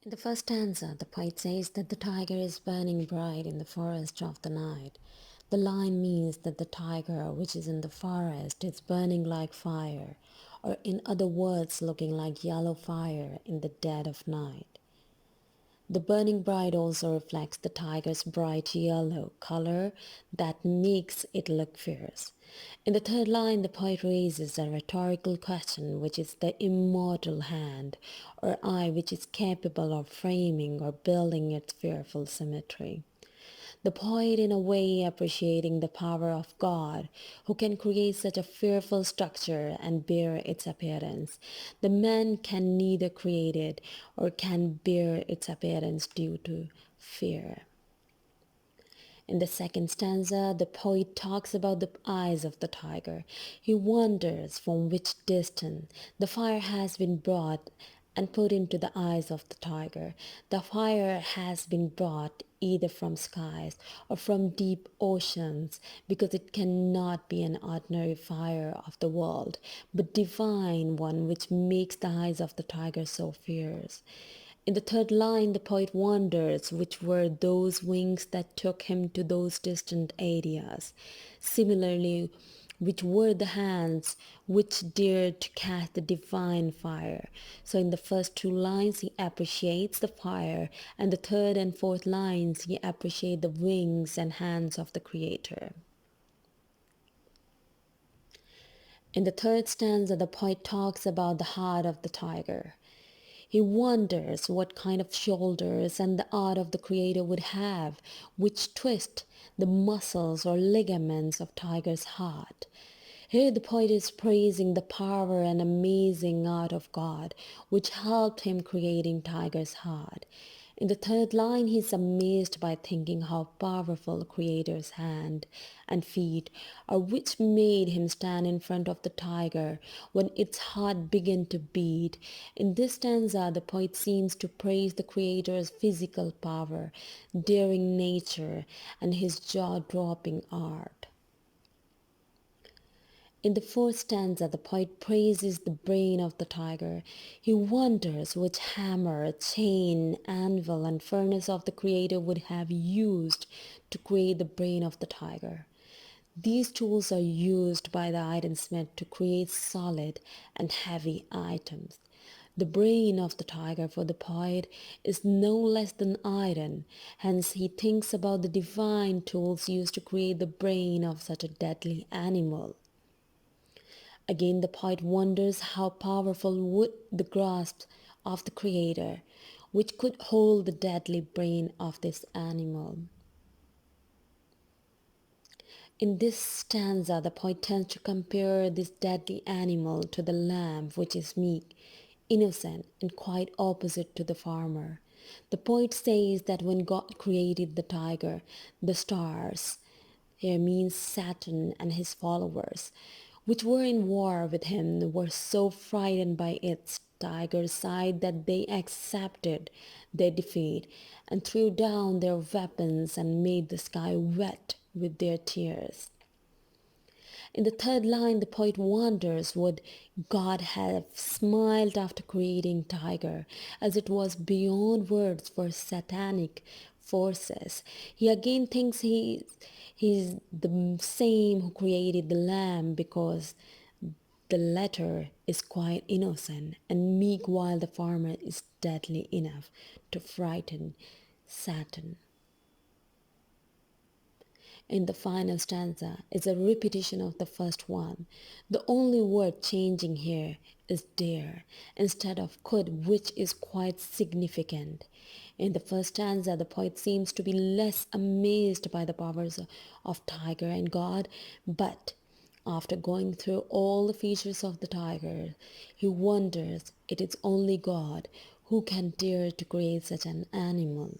In the first stanza, the poet says that the tiger is burning bright in the forest of the night. The line means that the tiger, which is in the forest, is burning like fire, or in other words, looking like yellow fire in the dead of night. The burning bright also reflects the tiger's bright yellow color that makes it look fierce. In the third line, the poet raises a rhetorical question, which is the immortal hand or eye which is capable of framing or building its fearful symmetry. The poet, in a way, appreciating the power of God, who can create such a fearful structure and bear its appearance. The man can neither create it or can bear its appearance due to fear. In the second stanza, the poet talks about the eyes of the tiger. He wonders from which distance the fire has been brought and put into the eyes of the tiger. The fire has been brought either from skies or from deep oceans, because it cannot be an ordinary fire of the world, but divine one which makes the eyes of the tiger so fierce. In the third line, the poet wonders which were those wings that took him to those distant areas. Similarly, which were the hands which dared to catch the divine fire. So, in the first two lines, he appreciates the fire, and the third and fourth lines, he appreciates the wings and hands of the Creator. In the third stanza, the poet talks about the heart of the tiger. He wonders what kind of shoulders and the art of the creator would have, which twist the muscles or ligaments of tiger's heart. Here the poet is praising the power and amazing art of God, which helped him creating tiger's heart. In the third line, he is amazed by thinking how powerful the Creator's hand and feet are, which made him stand in front of the tiger when its heart began to beat. In this stanza, the poet seems to praise the Creator's physical power, daring nature, and his jaw-dropping art. In the fourth stanza, the poet praises the brain of the tiger. He wonders which hammer, chain, anvil, and furnace of the creator would have used to create the brain of the tiger. These tools are used by the ironsmith to create solid and heavy items. The brain of the tiger for the poet is no less than iron, hence he thinks about the divine tools used to create the brain of such a deadly animal. Again, the poet wonders how powerful would the grasp of the Creator, which could hold the deadly brain of this animal. In this stanza, the poet tends to compare this deadly animal to the lamb, which is meek, innocent, and quite opposite to the farmer. The poet says that when God created the tiger, the stars, here means Saturn and his followers, which were in war with him, were so frightened by its tiger's side that they accepted their defeat and threw down their weapons and made the sky wet with their tears. In the third line, the poet wonders would God have smiled after creating tiger, as it was beyond words for satanic forces. He again thinks he's the same who created the lamb, because the latter is quite innocent and meek, while the former is deadly enough to frighten Satan. In the final stanza is a repetition of the first one. The only word changing here is dare instead of could, which is quite significant. In the first stanza, the poet seems to be less amazed by the powers of tiger and God, but after going through all the features of the tiger, he wonders it is only God who can dare to create such an animal.